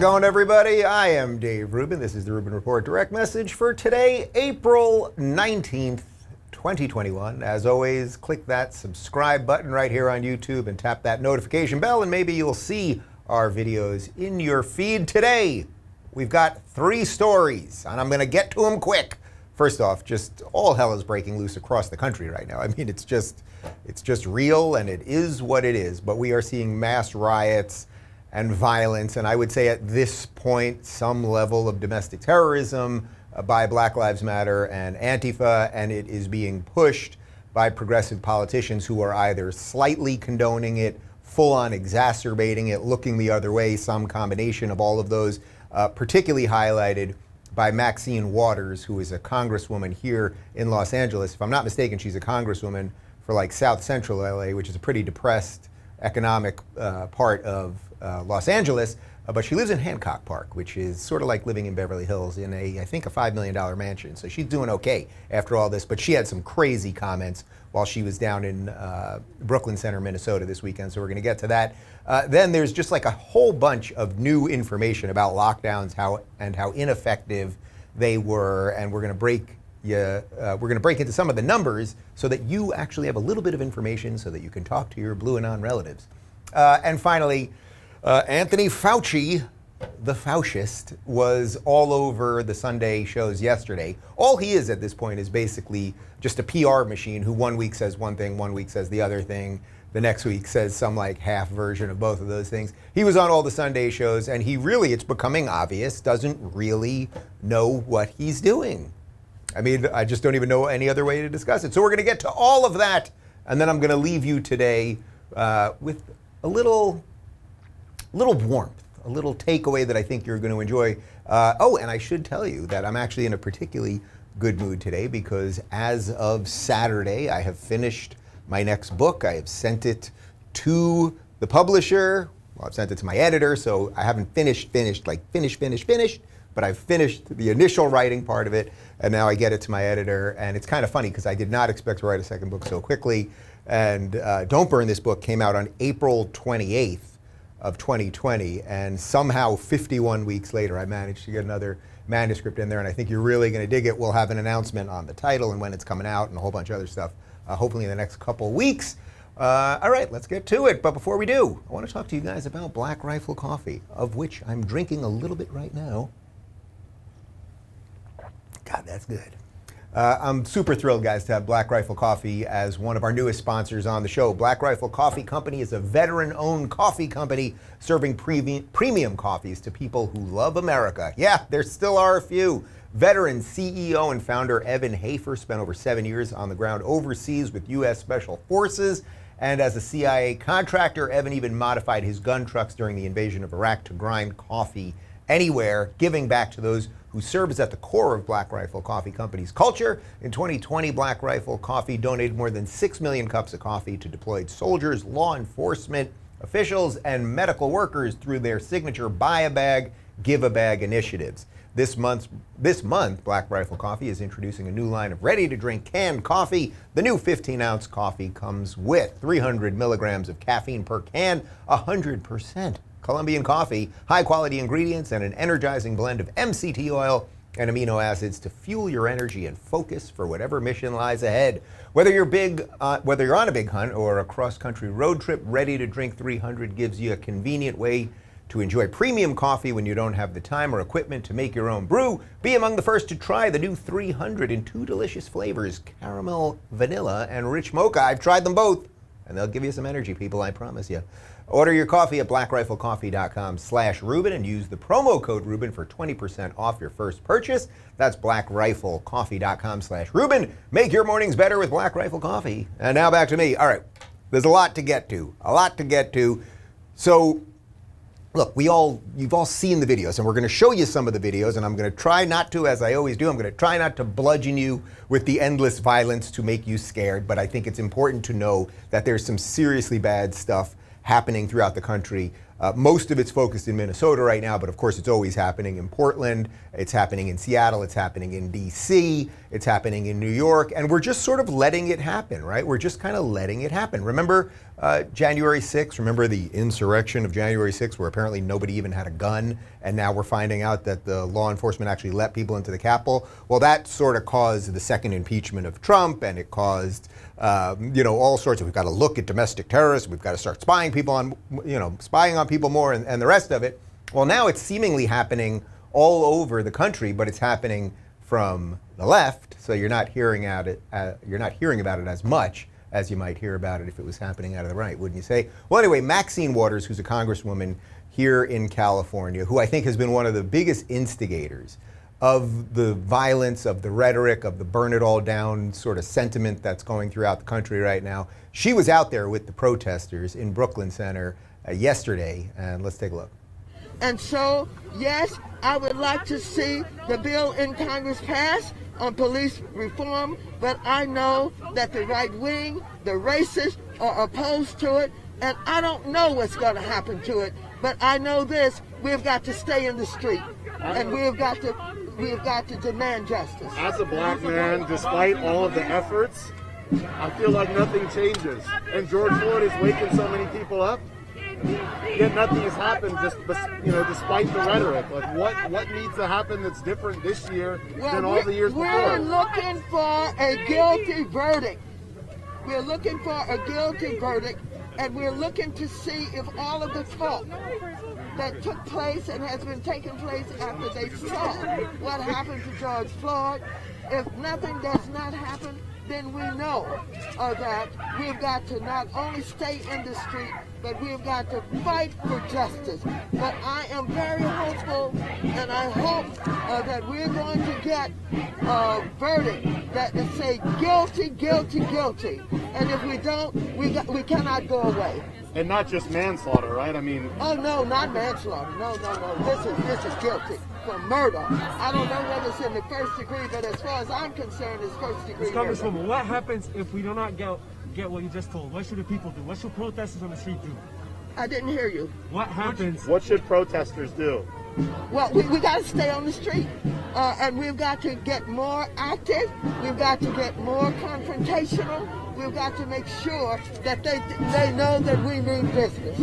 going, everybody? I am Dave Rubin. This is the Rubin Report Direct Message for today, April 19th, 2021. As always, click that subscribe button right here on YouTube and tap that notification bell, and maybe you'll see our videos in your feed today. We've got 3 stories, and I'm going to get to them quick. First off, just all hell is breaking loose across the country right now. I mean, it's just real, and it is what it is. But we are seeing mass riots and violence, and I would say at this point, some level of domestic terrorism by Black Lives Matter and Antifa, and it is being pushed by progressive politicians who are either slightly condoning it, full-on exacerbating it, looking the other way, some combination of all of those, particularly highlighted by Maxine Waters, who is a congresswoman here in Los Angeles. If I'm not mistaken, she's a congresswoman for like South Central LA, which is a pretty depressed economic part of Los Angeles, but she lives in Hancock Park, which is sort of like living in Beverly Hills in I think a $5 million mansion. So she's doing okay after all this, but she had some crazy comments while she was down in Brooklyn Center, Minnesota this weekend. So we're gonna get to that. Then there's just like a whole bunch of new information about lockdowns, how ineffective they were, and we're gonna break into some of the numbers so that you actually have a little bit of information so that you can talk to your blue and on relatives. And finally, Anthony Fauci, the Faucist, was all over the Sunday shows yesterday. All he is at this point is basically just a PR machine who one week says one thing, one week says the other thing, the next week says some like half version of both of those things. He was on all the Sunday shows, and he really, it's becoming obvious, doesn't really know what he's doing. I mean, I just don't even know any other way to discuss it. So we're going to get to all of that, and then I'm going to leave you today with a little warmth, a little takeaway that I think you're going to enjoy. Oh, and I should tell you that I'm actually in a particularly good mood today because as of Saturday, I have finished my next book. I have sent it to the publisher. Well, I've sent it to my editor, so I haven't finished, but I've finished the initial writing part of it, and now I get it to my editor. And it's kind of funny because I did not expect to write a second book so quickly. And Don't Burn This book came out on April 28th of 2020, and somehow 51 weeks later, I managed to get another manuscript in there, and I think you're really going to dig it. We'll have an announcement on the title and when it's coming out and a whole bunch of other stuff, hopefully in the next couple weeks. All right, let's get to it. But before we do, I want to talk to you guys about Black Rifle Coffee, of which I'm drinking a little bit right now. God, that's good. I'm super thrilled, guys, to have Black Rifle Coffee as one of our newest sponsors on the show. Black Rifle Coffee Company is a veteran-owned coffee company serving premium coffees to people who love America. Yeah, there still are a few. Veteran CEO and founder Evan Hafer spent over 7 years on the ground overseas with U.S. Special Forces. And as a CIA contractor, Evan even modified his gun trucks during the invasion of Iraq to grind coffee anywhere, giving back to those who serves at the core of Black Rifle Coffee Company's culture. In 2020, Black Rifle Coffee donated more than 6 million cups of coffee to deployed soldiers, law enforcement officials, and medical workers through their signature Buy a Bag, Give a Bag initiatives. This month, Black Rifle Coffee is introducing a new line of ready-to-drink canned coffee. The new 15-ounce coffee comes with 300 milligrams of caffeine per can, 100% Colombian coffee, high-quality ingredients, and an energizing blend of MCT oil and amino acids to fuel your energy and focus for whatever mission lies ahead. Whether you're on a big hunt or a cross-country road trip, Ready to Drink 300 gives you a convenient way to enjoy premium coffee when you don't have the time or equipment to make your own brew. Be among the first to try the new 300 in 2 delicious flavors, caramel, vanilla, and rich mocha. I've tried them both, and they'll give you some energy, people, I promise you. Order your coffee at blackriflecoffee.com/Rubin and use the promo code Rubin for 20% off your first purchase. That's blackriflecoffee.com/Rubin. Make your mornings better with Black Rifle Coffee. And now back to me. All right, there's a lot to get to. So, look, you've all seen the videos, and we're going to show you some of the videos, and I'm going to try not to, as I always do, I'm going to try not to bludgeon you with the endless violence to make you scared, but I think it's important to know that there's some seriously bad stuff happening throughout the country. Most of it's focused in Minnesota right now, but of course it's always happening in Portland, it's happening in Seattle, it's happening in DC, it's happening in New York, and we're just sort of letting it happen, right? We're just kind of letting it happen. Remember January 6th? Remember the insurrection of January 6th where apparently nobody even had a gun, and now we're finding out that the law enforcement actually let people into the Capitol? Well, that sort of caused the second impeachment of Trump, and it caused all sorts of, we've got to look at domestic terrorists, we've got to start spying on people more, and the rest of it. Well, now it's seemingly happening all over the country, but it's happening from the left, so you're not hearing about it as much as you might hear about it if it was happening out of the right, wouldn't you say? Well, anyway, Maxine Waters, who's a congresswoman here in California, who I think has been one of the biggest instigators of the violence, of the rhetoric, of the burn it all down sort of sentiment that's going throughout the country right now. She was out there with the protesters in Brooklyn Center yesterday, and let's take a look. And so, yes, I would like to see the bill in Congress pass on police reform, but I know that the right wing, the racists, are opposed to it, and I don't know what's going to happen to it, but I know this: we've got to stay in the street, and we've got to demand justice. As a black man, despite all of the efforts, I feel like nothing changes. And George Floyd is waking so many people up, yet nothing has happened. Despite the rhetoric, like what needs to happen that's different this year than all the years before? We're looking for a guilty verdict. We're looking for a guilty verdict, and we're looking to see if all of the talk that took place and has been taking place after they saw what happened to George Floyd, if nothing does not happen, then we know that we've got to not only stay in the street, but we've got to fight for justice. But I am very hopeful, and I hope that we're going to get a verdict that will say guilty, guilty, guilty. And if we don't, we cannot go away. And not just manslaughter, right? I mean... Oh, no, not manslaughter. No. This is guilty for murder. I don't know whether it's in the first degree, but as far as I'm concerned, it's first degree murder. Congresswoman, what happens if we do not get what you just told? What should the people do? What should protesters on the street do? I didn't hear you. What happens? What should protesters do? Well, we got to stay on the street, and we've got to get more active. We've got to get more confrontational. We've got to make sure that they know that we mean business.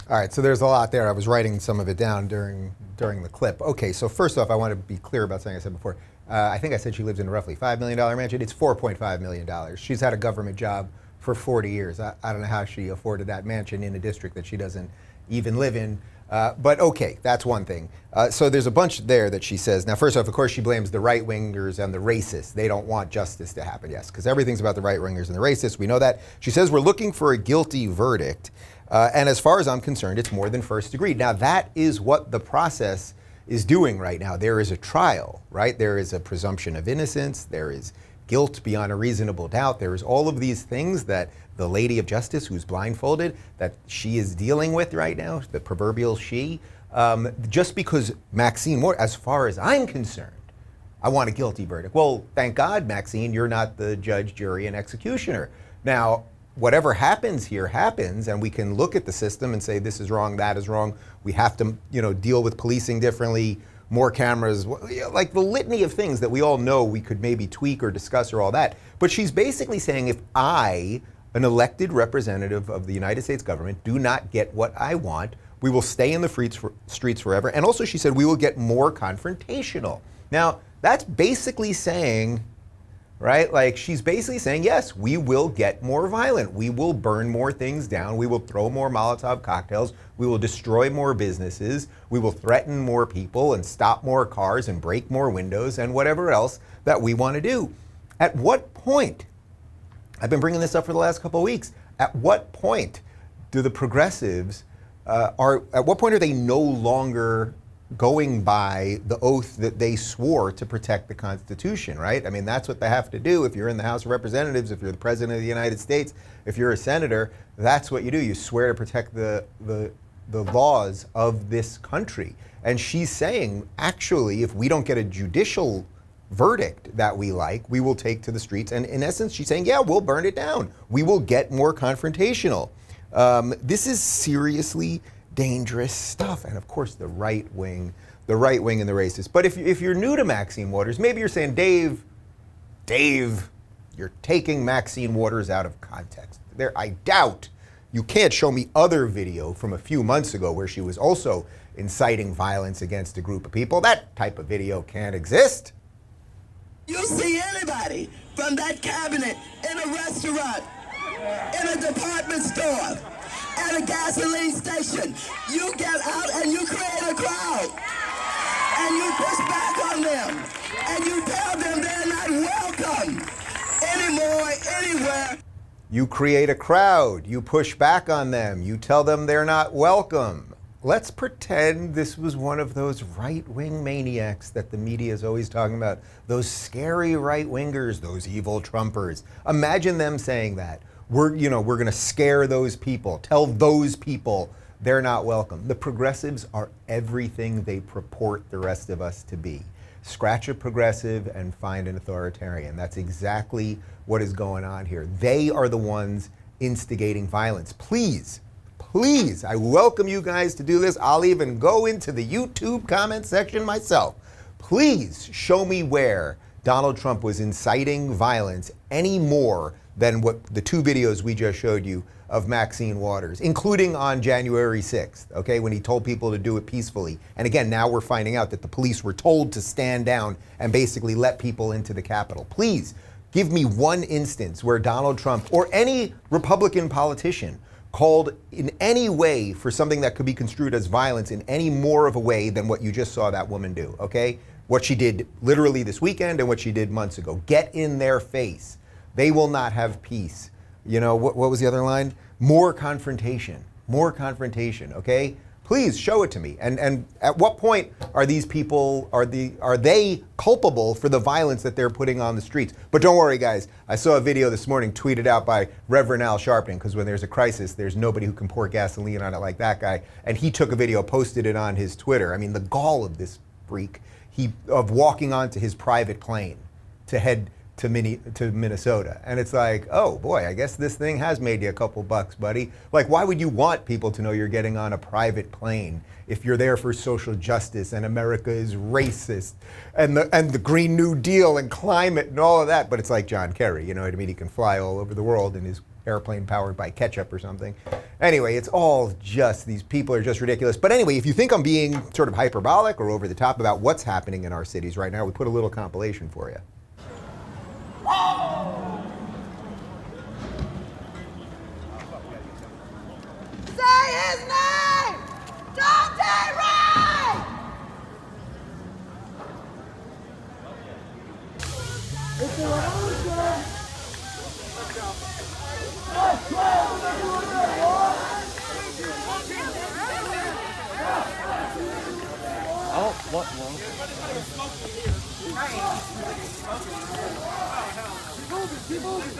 All right, so there's a lot there. I was writing some of it down during the clip. Okay, so first off, I want to be clear about something I said before. I think I said she lives in a roughly $5 million mansion. It's $4.5 million. She's had a government job for 40 years. I don't know how she afforded that mansion in a district that she doesn't even live in. But okay, that's one thing. So there's a bunch there that she says. Now, first off, of course, she blames the right-wingers and the racists. They don't want justice to happen, yes, because everything's about the right-wingers and the racists. We know that. She says we're looking for a guilty verdict. And as far as I'm concerned, it's more than first degree. Now, that is what the process is doing right now. There is a trial, right? There is a presumption of innocence. There is guilt beyond a reasonable doubt. There is all of these things that the Lady of Justice, who's blindfolded, that she is dealing with right now, the proverbial she. Just because Maxine Waters, as far as I'm concerned, I want a guilty verdict. Well, thank God, Maxine, you're not the judge, jury, and executioner. Now, whatever happens here happens, and we can look at the system and say this is wrong, that is wrong. We have to, deal with policing differently, more cameras, like the litany of things that we all know we could maybe tweak or discuss or all that. But she's basically saying if I, an elected representative of the United States government, do not get what I want, we will stay in the streets forever. And also she said we will get more confrontational. Now, that's basically saying, right? Like she's basically saying, yes, we will get more violent. We will burn more things down. We will throw more Molotov cocktails. We will destroy more businesses. We will threaten more people and stop more cars and break more windows and whatever else that we want to do. At what point, I've been bringing this up for the last couple of weeks, at what point do the progressives, at what point are they no longer going by the oath that they swore to protect the Constitution, right? I mean, that's what they have to do. If you're in the House of Representatives, if you're the President of the United States, if you're a senator, that's what you do. You swear to protect the laws of this country. And she's saying, actually, if we don't get a judicial verdict that we like, we will take to the streets. And in essence, she's saying, yeah, we'll burn it down. We will get more confrontational. This is seriously dangerous stuff. And of course, the right wing and the racists. But if you're new to Maxine Waters, maybe you're saying, Dave, you're taking Maxine Waters out of context. I doubt you can't show me other video from a few months ago where she was also inciting violence against a group of people. That type of video can't exist. You see anybody from that cabinet in a restaurant, in a department store, at a gasoline station, you get out and you create a crowd. And you push back on them. And you tell them they're not welcome anymore, anywhere. You create a crowd. You push back on them. You tell them they're not welcome. Let's pretend this was one of those right-wing maniacs that the media is always talking about. Those scary right-wingers, those evil Trumpers. Imagine them saying that. We're going to scare those people. Tell those people they're not welcome. The progressives are everything they purport the rest of us to be. Scratch a progressive and find an authoritarian. That's exactly what is going on here. They are the ones instigating violence. Please, I welcome you guys to do this. I'll even go into the YouTube comment section myself. Please show me where Donald Trump was inciting violence any more than what the two videos we just showed you of Maxine Waters, including on January 6th, okay, when he told people to do it peacefully. And again, now we're finding out that the police were told to stand down and basically let people into the Capitol. Please give me one instance where Donald Trump or any Republican politician called in any way for something that could be construed as violence in any more of a way than what you just saw that woman do, okay? What she did literally this weekend and what she did months ago. Get in their face. They will not have peace. You know, what was the other line? More confrontation, okay? Please show it to me. And at what point are these people, are they culpable for the violence that they're putting on the streets? But don't worry, guys. I saw a video this morning tweeted out by Reverend Al Sharpton, because when there's a crisis, there's nobody who can pour gasoline on it like that guy. And he took a video, posted it on his Twitter. I mean, the gall of this freak, of walking onto his private plane to head to Minnesota. And it's like, oh boy, I guess this thing has made you a couple bucks, buddy. Like, why would you want people to know you're getting on a private plane if you're there for social justice and America is racist and the Green New Deal and climate and all of that? But it's like John Kerry, you know what I mean? He can fly all over the world in his airplane powered by ketchup or something. Anyway, it's all just, these people are just ridiculous. But anyway, if you think I'm being sort of hyperbolic or over the top about what's happening in our cities right now, we put a little compilation for you. Say his name! Daunte Wright! It's a revolution! Oh, what? No. Keep moving.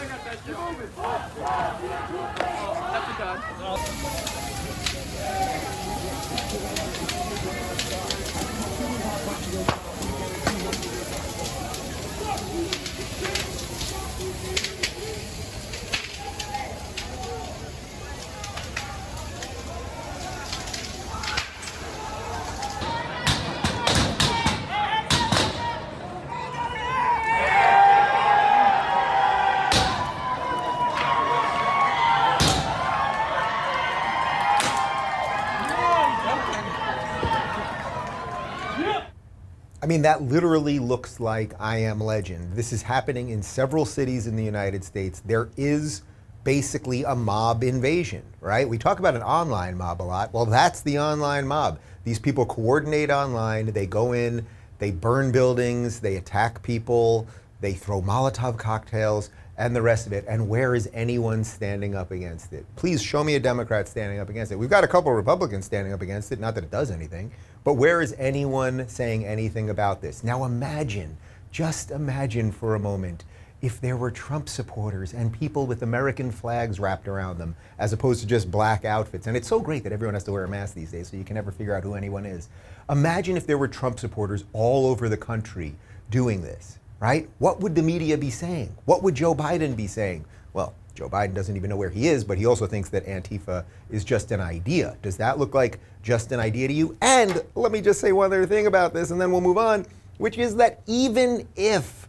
I mean, that literally looks like I Am Legend. This is happening in several cities in the United States. There is basically a mob invasion, right? We talk about an online mob a lot. Well, that's the online mob. These people coordinate online, they go in, they burn buildings, they attack people, they throw Molotov cocktails, and the rest of it. And where is anyone standing up against it? Please show me a Democrat standing up against it. We've got a couple of Republicans standing up against it, not that it does anything, but where is anyone saying anything about this? Now imagine, just imagine for a moment, if there were Trump supporters and people with American flags wrapped around them, as opposed to just black outfits. And it's so great that everyone has to wear a mask these days, so you can never figure out who anyone is. Imagine if there were Trump supporters all over the country doing this, right? What would the media be saying? What would Joe Biden be saying? Well, Joe Biden doesn't even know where he is, but he also thinks that Antifa is just an idea. Does that look like just an idea to you? And let me just say one other thing about this, and then we'll move on, which is that even if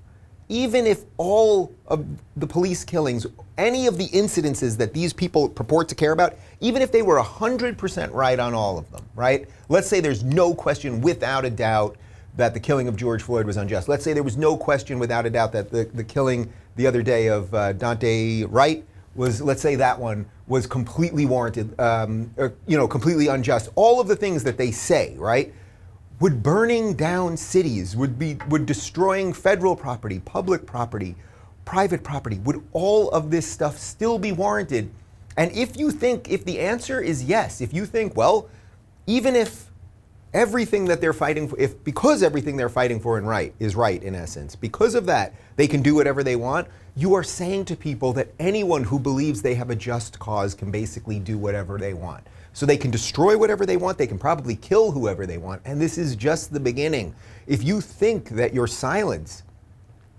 all of the police killings, any of the incidences that these people purport to care about, even if they were 100% right on all of them, right? Let's say there's no question without a doubt that the killing of George Floyd was unjust. Let's say there was no question without a doubt that the killing the other day of Daunte Wright was, let's say that one was completely warranted, completely unjust. All of the things that they say, right? Would burning down cities, would destroying federal property, public property, private property, would all of this stuff still be warranted? And if the answer is yes, if you think, well, even if everything that they're fighting for, because everything they're fighting for is right in essence, because of that, they can do whatever they want, you are saying to people that anyone who believes they have a just cause can basically do whatever they want. So they can destroy whatever they want, they can probably kill whoever they want, and this is just the beginning. If you think that your silence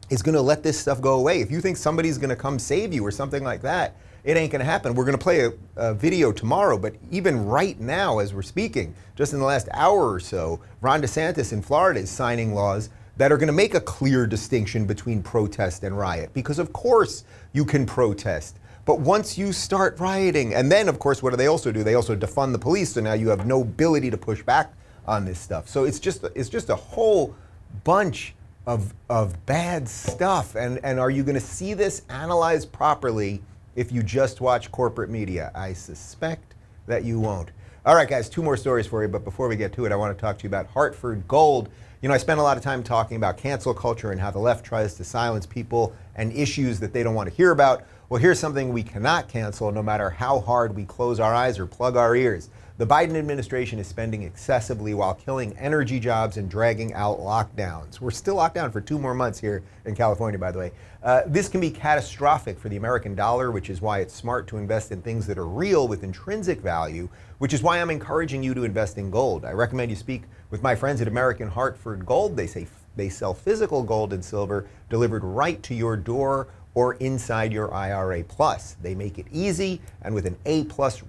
is gonna let this stuff go away, if you think somebody's gonna come save you or something like that, it ain't gonna happen. We're gonna play a video tomorrow, but even right now as we're speaking, just in the last hour or so, Ron DeSantis in Florida is signing laws that are gonna make a clear distinction between protest and riot. Because of course you can protest, but once you start rioting, and then of course what do they also do? They also defund the police, so now you have no ability to push back on this stuff. So it's just a whole bunch of bad stuff. And are you gonna see this analyzed properly if you just watch corporate media? I suspect that you won't. All right, guys, two more stories for you, but before we get to it, I want to talk to you about Hartford Gold. You know, I spent a lot of time talking about cancel culture and how the left tries to silence people and issues that they don't want to hear about. Well, here's something we cannot cancel no matter how hard we close our eyes or plug our ears. The Biden administration is spending excessively while killing energy jobs and dragging out lockdowns. We're still locked down for 2 more months here in California, by the way. This can be catastrophic for the American dollar, which is why it's smart to invest in things that are real with intrinsic value, which is why I'm encouraging you to invest in gold. I recommend you speak with my friends at American Hartford Gold. They sell physical gold and silver delivered right to your door or inside your IRA Plus. They make it easy, and with an A+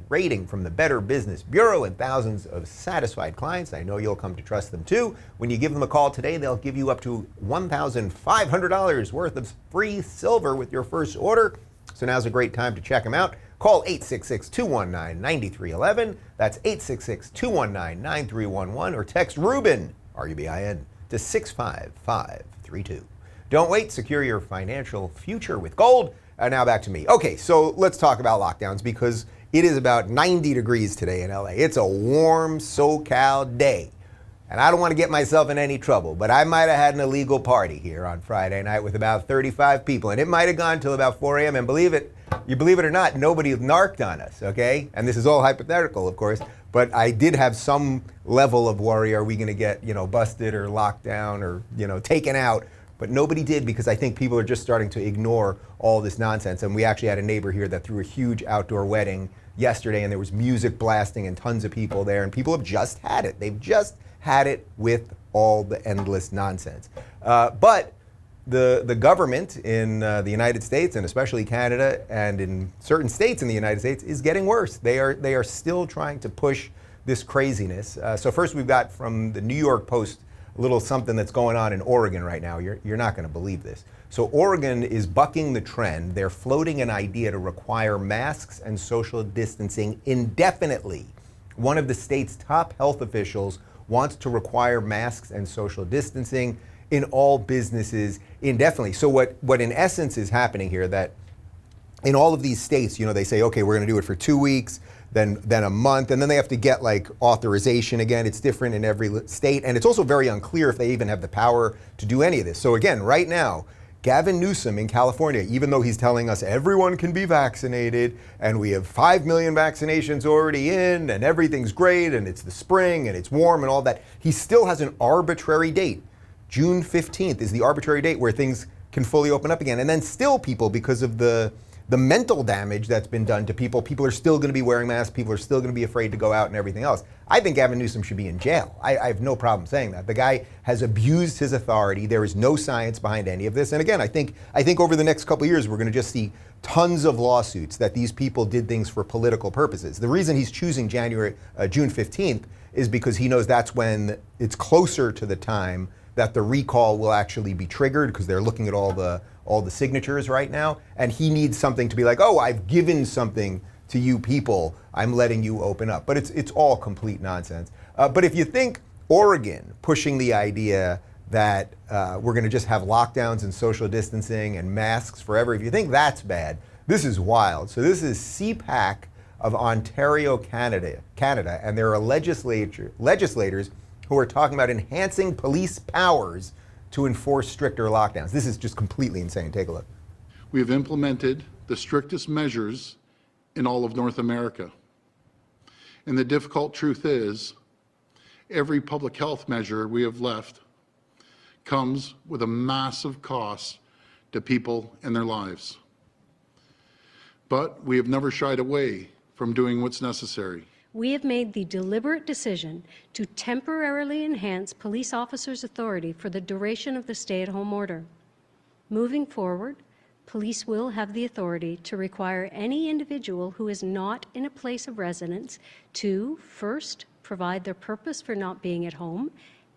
rating from the Better Business Bureau and thousands of satisfied clients, I know you'll come to trust them too. When you give them a call today, they'll give you up to $1,500 worth of free silver with your first order. So now's a great time to check them out. Call 866-219-9311. That's 866-219-9311, or text Rubin, R-U-B-I-N, to 65532. Don't wait, secure your financial future with gold. Now back to me. Okay, so let's talk about lockdowns because it is about 90 degrees today in LA. It's a warm SoCal day. And I don't want to get myself in any trouble, but I might have had an illegal party here on Friday night with about 35 people, and it might have gone till about 4 a.m. And believe it or not, nobody narked on us, okay? And this is all hypothetical, of course, but I did have some level of worry. Are we going to get, busted or locked down or, taken out? But nobody did, because I think people are just starting to ignore all this nonsense. And we actually had a neighbor here that threw a huge outdoor wedding yesterday, and there was music blasting and tons of people there, and people have just had it. They've just had it with all the endless nonsense. But the government in the United States, and especially Canada, and in certain states in the United States, is getting worse. They are still trying to push this craziness. So first we've got from the New York Post a little something that's going on in Oregon right now. You're not going to believe this. So Oregon is bucking the trend. They're floating an idea to require masks and social distancing indefinitely. One of the state's top health officials wants to require masks and social distancing in all businesses indefinitely. So what in essence is happening here, that in all of these states, they say, okay, we're going to do it for 2 weeks, then a month, and then they have to get authorization again. It's different in every state, and it's also very unclear if they even have the power to do any of this. So again, right now, Gavin Newsom in California, even though he's telling us everyone can be vaccinated and we have 5 million vaccinations already in and everything's great and it's the spring and it's warm and all that, he still has an arbitrary date. June 15th is the arbitrary date where things can fully open up again. And then still people, because of the the mental damage that's been done to people. People are still going to be wearing masks. People are still going to be afraid to go out and everything else. I think Gavin Newsom should be in jail. I have no problem saying that. The guy has abused his authority. There is no science behind any of this. And again, I think over the next couple of years, we're going to just see tons of lawsuits that these people did things for political purposes. The reason he's choosing June 15th is because he knows that's when it's closer to the time that the recall will actually be triggered, because they're looking at all the signatures right now, and he needs something to be like, oh, I've given something to you people, I'm letting you open up. But it's all complete nonsense. But if you think Oregon pushing the idea that we're going to just have lockdowns and social distancing and masks forever, if you think that's bad, this is wild. So this is CPAC of Ontario, Canada, and there are legislators who are talking about enhancing police powers to enforce stricter lockdowns. This is just completely insane. Take a look. We have implemented the strictest measures in all of North America. And the difficult truth is, every public health measure we have left comes with a massive cost to people and their lives. But we have never shied away from doing what's necessary. We have made the deliberate decision to temporarily enhance police officers' authority for the duration of the stay-at-home order. Moving forward, police will have the authority to require any individual who is not in a place of residence to, first, provide their purpose for not being at home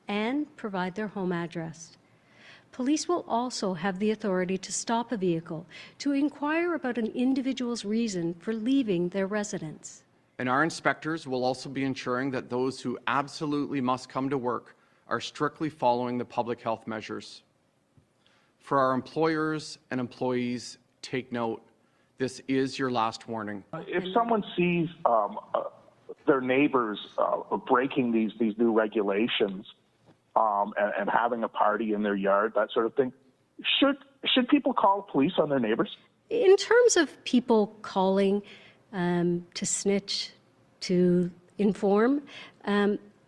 and provide their home address. Police will also have the authority to stop a vehicle to inquire about an individual's reason for leaving their residence. And our inspectors will also be ensuring that those who absolutely must come to work are strictly following the public health measures. For our employers and employees, take note, this is your last warning. If someone sees their neighbors breaking these new regulations and having a party in their yard, that sort of thing, should people call police on their neighbors? In terms of people calling to snitch, to inform,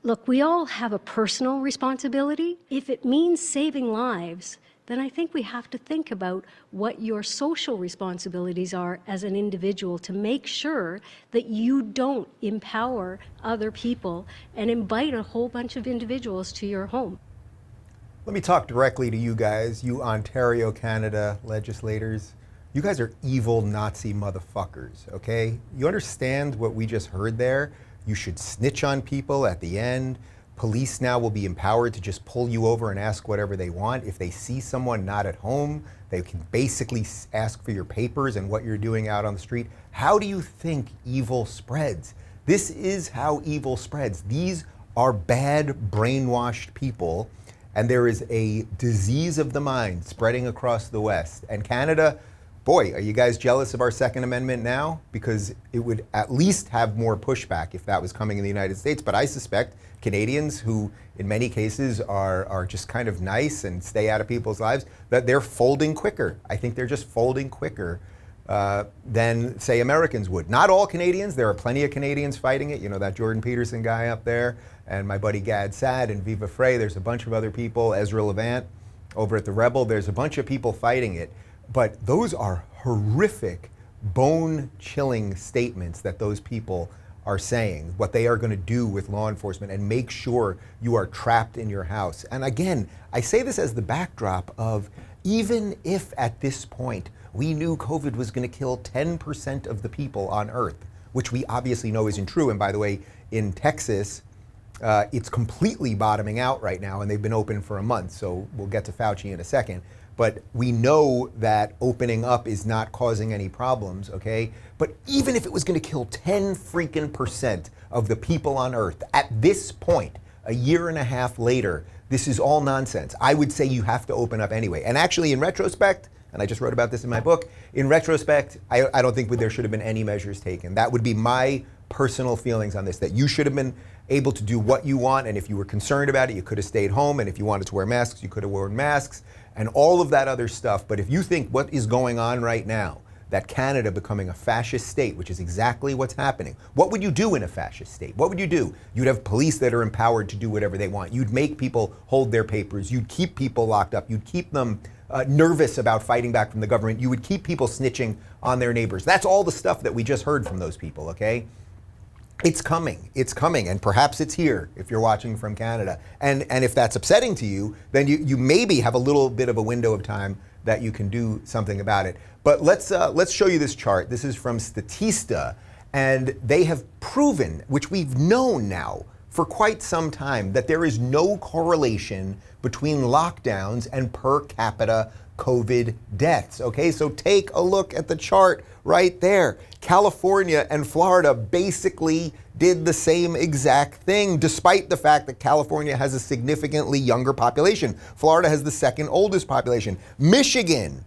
look, we all have a personal responsibility. If it means saving lives, then I think we have to think about what your social responsibilities are as an individual to make sure that you don't empower other people and invite a whole bunch of individuals to your home. Let me talk directly to you guys, you Ontario, Canada legislators. You guys are evil Nazi motherfuckers, okay? You understand what we just heard there? You should snitch on people at the end. Police now will be empowered to just pull you over and ask whatever they want. If they see someone not at home, they can basically ask for your papers and what you're doing out on the street. How do you think evil spreads? This is how evil spreads. These are bad, brainwashed people, and there is a disease of the mind spreading across the West. And Canada, boy, are you guys jealous of our Second Amendment now? Because it would at least have more pushback if that was coming in the United States. But I suspect Canadians, who in many cases are just kind of nice and stay out of people's lives, that they're folding quicker. I think they're just folding quicker than, say, Americans would. Not all Canadians. There are plenty of Canadians fighting it. You know, that Jordan Peterson guy up there, and my buddy Gad Sad and Viva Frei. There's a bunch of other people, Ezra Levant over at The Rebel. There's a bunch of people fighting it. But those are horrific, bone-chilling statements that those people are saying, what they are going to do with law enforcement and make sure you are trapped in your house. And again, I say this as the backdrop of, even if at this point we knew COVID was going to kill 10% of the people on Earth, which we obviously know isn't true. And by the way, in Texas, it's completely bottoming out right now, and they've been open for a month. So we'll get to Fauci in a second. But we know that opening up is not causing any problems, okay? But even if it was going to kill 10% of the people on Earth, at this point, a year and a half later, this is all nonsense. I would say you have to open up anyway. And actually, in retrospect, and I just wrote about this in my book, in retrospect, I don't think there should have been any measures taken. That would be my personal feelings on this, that you should have been able to do what you want, and if you were concerned about it, you could have stayed home, and if you wanted to wear masks, you could have worn masks, and all of that other stuff. But if you think what is going on right now, that Canada becoming a fascist state, which is exactly what's happening, what would you do in a fascist state? What would you do? You'd have police that are empowered to do whatever they want. You'd make people hold their papers. You'd keep people locked up. You'd keep them nervous about fighting back from the government, you would keep people snitching on their neighbors. That's all the stuff that we just heard from those people, okay? It's coming, and perhaps it's here if you're watching from Canada. And if that's upsetting to you, then you maybe have a little bit of a window of time that you can do something about it. But let's show you this chart. This is from Statista, and they have proven, which we've known now for quite some time, that there is no correlation between lockdowns and per capita COVID deaths. Okay, so take a look at the chart right there. California and Florida basically did the same exact thing, despite the fact that California has a significantly younger population. Florida has the second oldest population. Michigan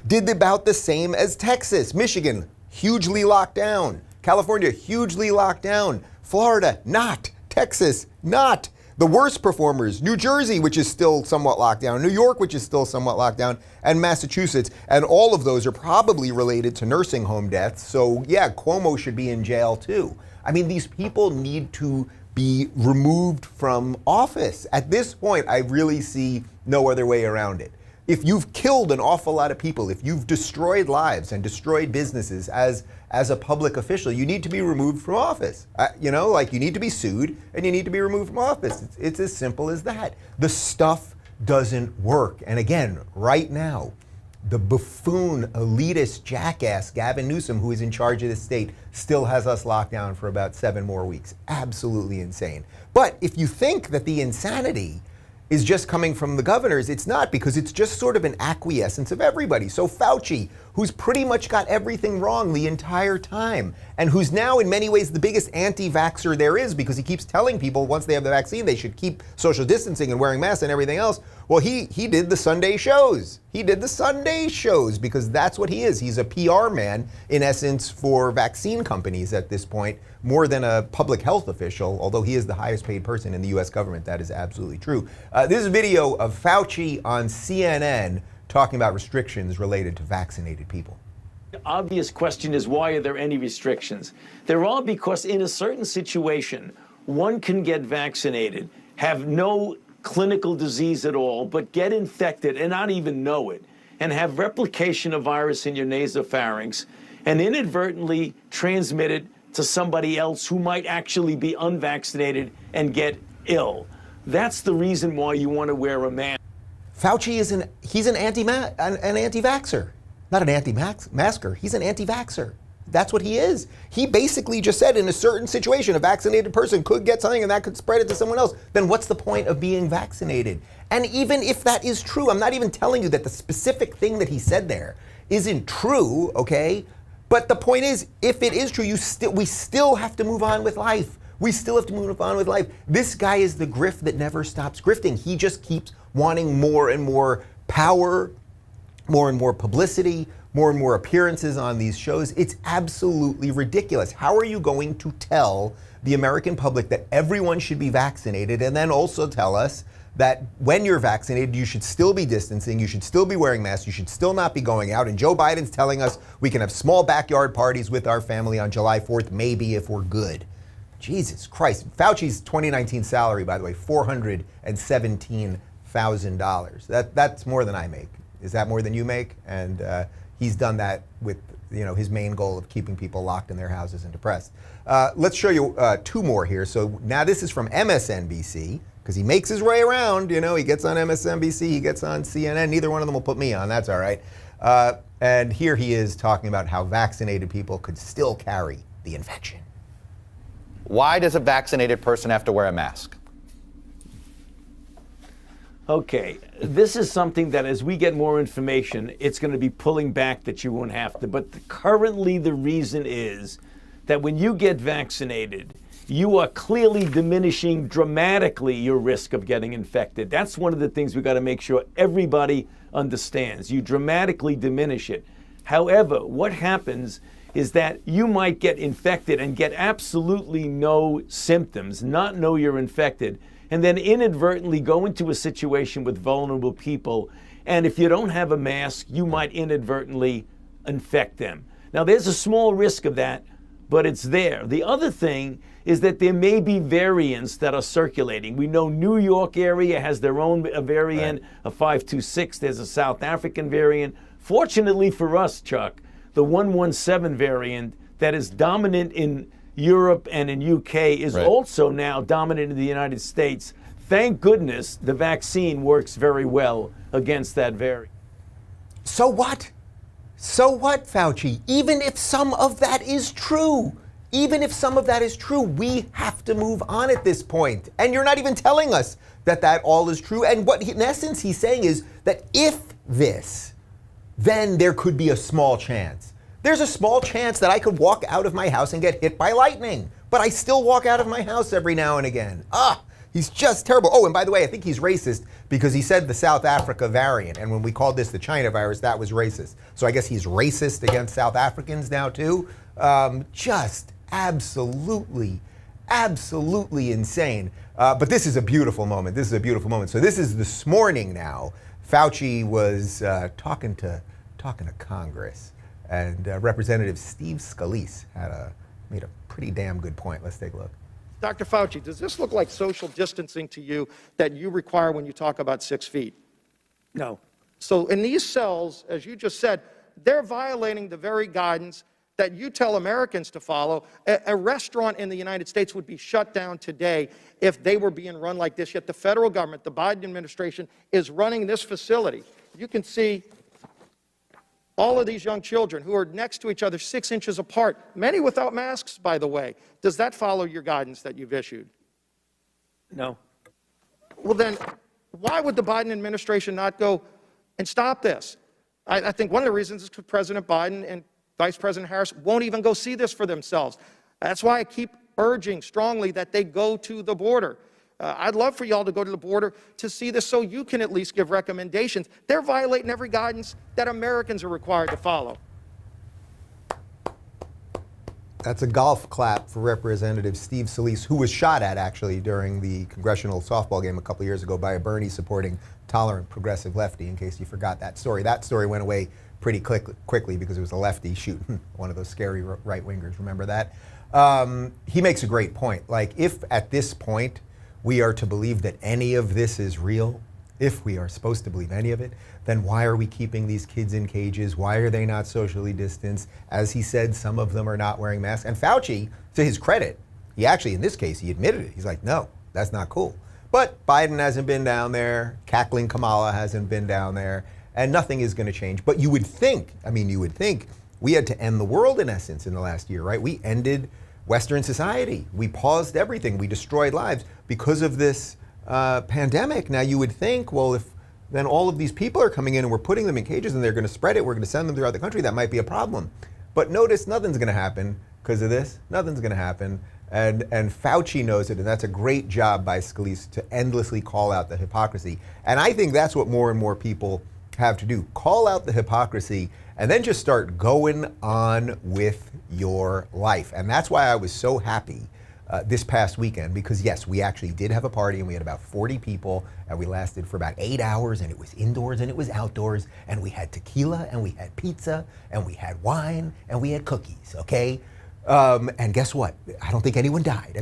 did about the same as Texas. Michigan, hugely locked down. California, hugely locked down. Florida, not. Texas, not. The worst performers, New Jersey, which is still somewhat locked down, New York, which is still somewhat locked down, and Massachusetts. And all of those are probably related to nursing home deaths. So yeah, Cuomo should be in jail too. I mean, these people need to be removed from office. At this point, I really see no other way around it. If you've killed an awful lot of people, if you've destroyed lives and destroyed businesses as a public official, you need to be removed from office. You know, like you need to be sued and you need to be removed from office. It's as simple as that. The stuff doesn't work. And again, right now, the buffoon, elitist jackass Gavin Newsom, who is in charge of the state, still has us locked down for about 7 more weeks. Absolutely insane. But if you think that the insanity is just coming from the governors, it's not, because it's just sort of an acquiescence of everybody. So Fauci, who's pretty much got everything wrong the entire time, and who's now in many ways the biggest anti-vaxxer there is, because he keeps telling people once they have the vaccine they should keep social distancing and wearing masks and everything else. Well, he did the Sunday shows. He did the Sunday shows because that's what he is. He's a PR man, in essence, for vaccine companies at this point, more than a public health official, although he is the highest paid person in the US government. That is absolutely true. This is a video of Fauci on CNN talking about restrictions related to vaccinated people. The obvious question is, why are there any restrictions? They're all because in a certain situation, one can get vaccinated, have no clinical disease at all, but get infected and not even know it, and have replication of virus in your nasopharynx, and inadvertently transmit it to somebody else who might actually be unvaccinated and get ill. That's the reason why you want to wear a mask. Fauci is he's an anti-vaxxer, not an anti-masker. He's an anti-vaxxer. That's what he is. He basically just said in a certain situation, a vaccinated person could get something and that could spread it to someone else. Then what's the point of being vaccinated? And even if that is true, I'm not even telling you that the specific thing that he said there isn't true, okay? But the point is, if it is true, we still have to move on with life. We still have to move on with life. This guy is the grift that never stops grifting. He just keeps wanting more and more power, more and more publicity, more and more appearances on these shows. It's absolutely ridiculous. How are you going to tell the American public that everyone should be vaccinated and then also tell us that when you're vaccinated, you should still be distancing, you should still be wearing masks, you should still not be going out, and Joe Biden's telling us we can have small backyard parties with our family on July 4th, maybe if we're good. Jesus Christ. Fauci's 2019 salary, by the way, $417,000. That's more than I make. Is that more than you make? And he's done that with his main goal of keeping people locked in their houses and depressed. Let's show you 2 more here. So now this is from MSNBC, because he makes his way around. He gets on MSNBC, he gets on CNN. Neither one of them will put me on. That's all right. And here he is talking about how vaccinated people could still carry the infection. Why does a vaccinated person have to wear a mask? Okay, this is something that as we get more information, it's going to be pulling back that you won't have to. But currently the reason is that when you get vaccinated, you are clearly diminishing dramatically your risk of getting infected. That's one of the things we've got to make sure everybody understands. You dramatically diminish it. However, what happens is that you might get infected and get absolutely no symptoms, not know you're infected, and then inadvertently go into a situation with vulnerable people. And if you don't have a mask, you might inadvertently infect them. Now, there's a small risk of that, but it's there. The other thing is that there may be variants that are circulating. We know New York area has their own variant, a 526. There's a South African variant. Fortunately for us, Chuck, the 117 variant that is dominant in Europe and in UK is also now dominant in the United States. Thank goodness the vaccine works very well against that variant. So what? So what, Fauci? Even if some of that is true, we have to move on at this point. And you're not even telling us that that all is true. And what in essence he's saying is that if this, then there could be a small chance. There's a small chance that I could walk out of my house and get hit by lightning, but I still walk out of my house every now and again. He's just terrible. Oh, and by the way, I think he's racist because he said the South Africa variant, and when we called this the China virus, that was racist. So I guess he's racist against South Africans now too. Just absolutely insane. But this is a beautiful moment. So this is this morning now. Fauci was talking to Congress, and Representative Steve Scalise made a pretty damn good point. Let's take a look. Dr. Fauci, does this look like social distancing to you that you require when you talk about 6 feet? No. So in these cells, as you just said, they're violating the very guidance that you tell Americans to follow. A restaurant in the United States would be shut down today if they were being run like this, yet the federal government, the Biden administration, is running this facility. You can see all of these young children who are next to each other 6 inches apart, many without masks, by the way. Does that follow your guidance that you've issued? No. Well, then, why would the Biden administration not go and stop this? I think one of the reasons is because President Biden and Vice President Harris won't even go see this for themselves. That's why I keep urging strongly that they go to the border. I'd love for y'all to go to the border to see this so you can at least give recommendations. They're violating every guidance that Americans are required to follow. That's a golf clap for Representative Steve Scalise, who was shot at actually during the congressional softball game a couple years ago by a Bernie supporting tolerant progressive lefty, in case you forgot that story. That story went away pretty quickly because it was a lefty shooting one of those scary right-wingers. Remember that? He makes a great point. Like, if at this point we are to believe that any of this is real, if we are supposed to believe any of it, then why are we keeping these kids in cages? Why are they not socially distanced? As he said, some of them are not wearing masks. And Fauci, to his credit, he actually, in this case, he admitted it. He's like, no, that's not cool. But Biden hasn't been down there. Cackling Kamala hasn't been down there. And nothing is going to change. But you would think we had to end the world, in essence, in the last year, right? We ended Western society. We paused everything. We destroyed lives because of this pandemic. Now you would think, well, if then all of these people are coming in and we're putting them in cages and they're going to spread it, we're going to send them throughout the country, that might be a problem. But notice nothing's going to happen because of this. Nothing's going to happen. And Fauci knows it, and that's a great job by Scalise to endlessly call out the hypocrisy. And I think that's what more and more people have to do. Call out the hypocrisy and then just start going on with your life. And that's why I was so happy this past weekend, because yes, we actually did have a party and we had about 40 people and we lasted for about 8 hours, and it was indoors and it was outdoors, and we had tequila and we had pizza and we had wine and we had cookies, okay? And guess what? I don't think anyone died.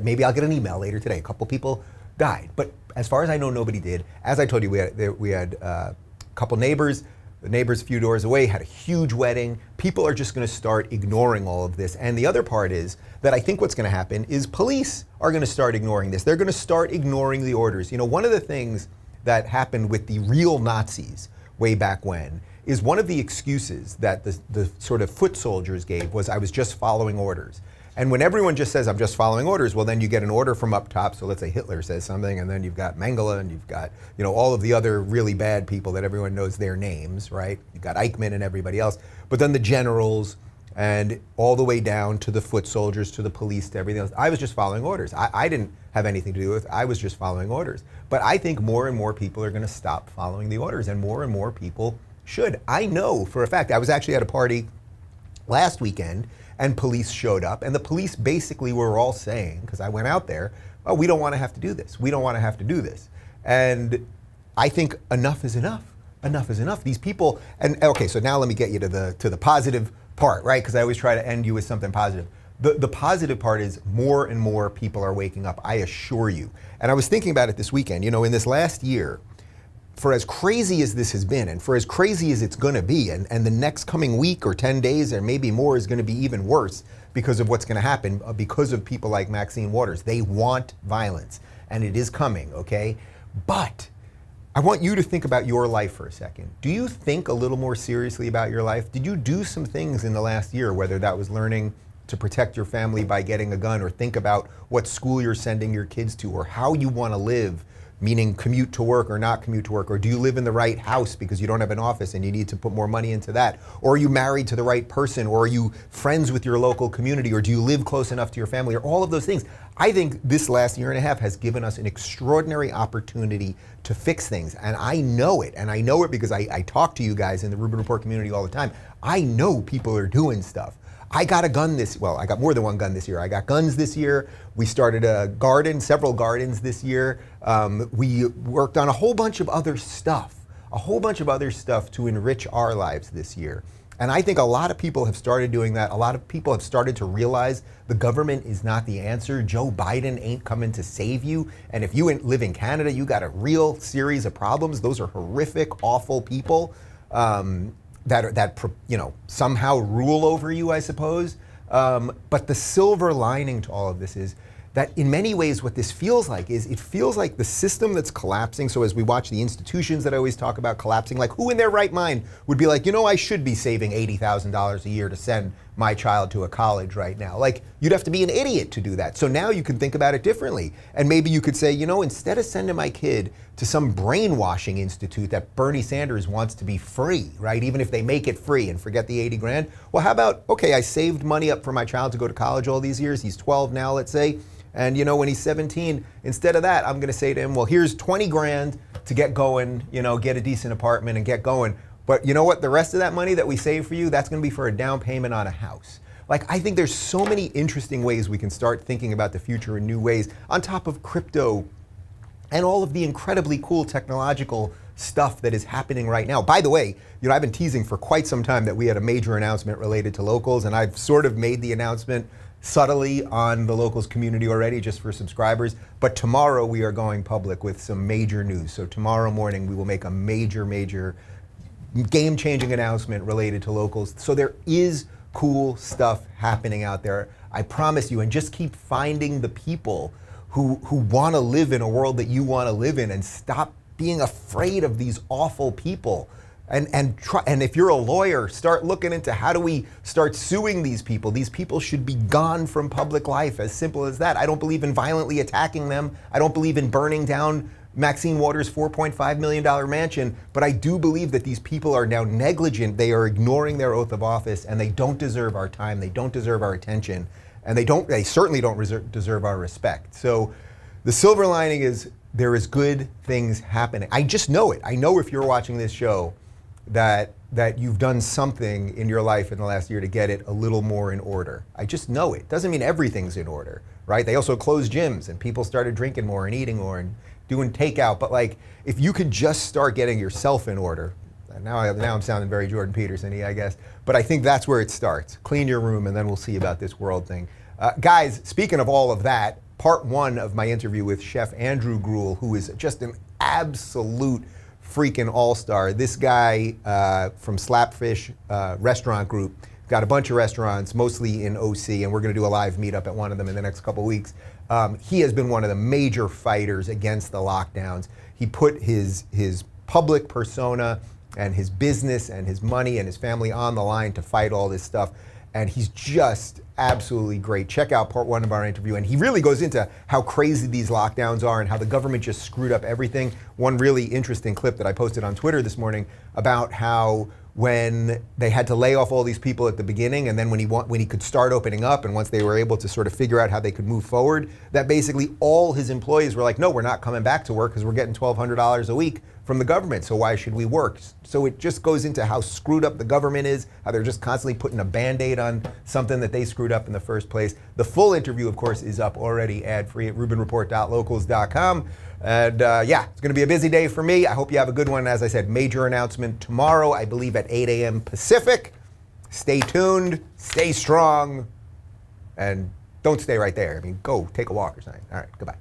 Maybe I'll get an email later today. A couple people died, but as far as I know, nobody did. As I told you, we had a couple neighbors. The neighbors a few doors away had a huge wedding. People are just going to start ignoring all of this. And the other part is that I think what's going to happen is police are going to start ignoring this. They're going to start ignoring the orders. You know, one of the things that happened with the real Nazis way back when is one of the excuses that the sort of foot soldiers gave was, I was just following orders. And when everyone just says, I'm just following orders, well, then you get an order from up top. So let's say Hitler says something, and then you've got Mengele, and you've got, you know, all of the other really bad people that everyone knows their names, right? You've got Eichmann and everybody else. But then the generals, and all the way down to the foot soldiers, to the police, to everything else. I was just following orders. I didn't have anything to do with it. I was just following orders. But I think more and more people are going to stop following the orders, and more people should. I know for a fact, I was actually at a party last weekend, and police showed up, and the police basically were all saying, because I went out there, oh, we don't want to have to do this. We don't want to have to do this. And I think enough is enough. Enough is enough. These people, and okay, so now let me get you to the positive part, right? Because I always try to end you with something positive. The positive part is more and more people are waking up, I assure you. And I was thinking about it this weekend. You know, in this last year, for as crazy as this has been, and for as crazy as it's going to be, and the next coming week or 10 days or maybe more is going to be even worse because of what's going to happen, because of people like Maxine Waters. They want violence, and it is coming, okay? But I want you to think about your life for a second. Do you think a little more seriously about your life? Did you do some things in the last year, whether that was learning to protect your family by getting a gun, or think about what school you're sending your kids to, or how you want to live, meaning commute to work or not commute to work, or do you live in the right house because you don't have an office and you need to put more money into that, or are you married to the right person, or are you friends with your local community, or do you live close enough to your family, or all of those things. I think this last year and a half has given us an extraordinary opportunity to fix things, and I know it, because I talk to you guys in the Rubin Report community all the time. I know people are doing stuff. I got a gun I got more than one gun this year. I got guns this year. We started a garden, several gardens this year. We worked on a whole bunch of other stuff to enrich our lives this year. And I think a lot of people have started doing that. A lot of people have started to realize the government is not the answer. Joe Biden ain't coming to save you. And if you live in Canada, you got a real series of problems. Those are horrific, awful people. That somehow rule over you, I suppose. But the silver lining to all of this is that in many ways what this feels like is it feels like the system that's collapsing. So as we watch the institutions that I always talk about collapsing, like who in their right mind would be like, I should be saving $80,000 a year to send my child to a college right now. Like, you'd have to be an idiot to do that. So now you can think about it differently. And maybe you could say, instead of sending my kid to some brainwashing institute that Bernie Sanders wants to be free, right? Even if they make it free and forget the 80 grand. Well, how about, okay, I saved money up for my child to go to college all these years. He's 12 now, let's say. And when he's 17, instead of that, I'm gonna say to him, well, here's 20 grand to get going, get a decent apartment and get going. But you know what? The rest of that money that we save for you, that's gonna be for a down payment on a house. Like, I think there's so many interesting ways we can start thinking about the future in new ways, on top of crypto and all of the incredibly cool technological stuff that is happening right now. By the way, I've been teasing for quite some time that we had a major announcement related to locals, and I've sort of made the announcement subtly on the locals community already, just for subscribers. But tomorrow we are going public with some major news. So tomorrow morning we will make a major game-changing announcement related to locals. So there is cool stuff happening out there, I promise you. And just keep finding the people who want to live in a world that you want to live in, and stop being afraid of these awful people. And if you're a lawyer, start looking into how do we start suing these people. These people should be gone from public life, as simple as that. I don't believe in violently attacking them. I don't believe in burning down Maxine Waters' $4.5 million mansion, but I do believe that these people are now negligent. They are ignoring their oath of office, and they don't deserve our time. They don't deserve our attention, and they certainly don't deserve our respect. So the silver lining is there is good things happening. I just know it. I know if you're watching this show that you've done something in your life in the last year to get it a little more in order. I just know it. Doesn't mean everything's in order, right? They also closed gyms, and people started drinking more and eating more and doing takeout. But like, if you could just start getting yourself in order, now I'm sounding very Jordan Peterson-y, I guess, but I think that's where it starts. Clean your room, and then we'll see about this world thing. Guys, speaking of all of that, part one of my interview with Chef Andrew Gruel, who is just an absolute freaking all-star. This guy from Slapfish Restaurant Group, got a bunch of restaurants, mostly in OC, and we're gonna do a live meetup at one of them in the next couple weeks. He has been one of the major fighters against the lockdowns. He put his public persona and his business and his money and his family on the line to fight all this stuff. And he's just absolutely great. Check out part one of our interview. And he really goes into how crazy these lockdowns are and how the government just screwed up everything. One really interesting clip that I posted on Twitter this morning about how when they had to lay off all these people at the beginning, and then when he could start opening up, and once they were able to sort of figure out how they could move forward, that basically all his employees were like, no, we're not coming back to work because we're getting $1,200 a week from the government, so why should we work? So it just goes into how screwed up the government is, how they're just constantly putting a Band-Aid on something that they screwed up in the first place. The full interview, of course, is up already ad-free at rubinreport.locals.com. And yeah, it's gonna be a busy day for me. I hope you have a good one. As I said, major announcement tomorrow, I believe at 8 a.m. Pacific. Stay tuned, stay strong, and don't stay right there. I mean, go take a walk or something. All right, goodbye.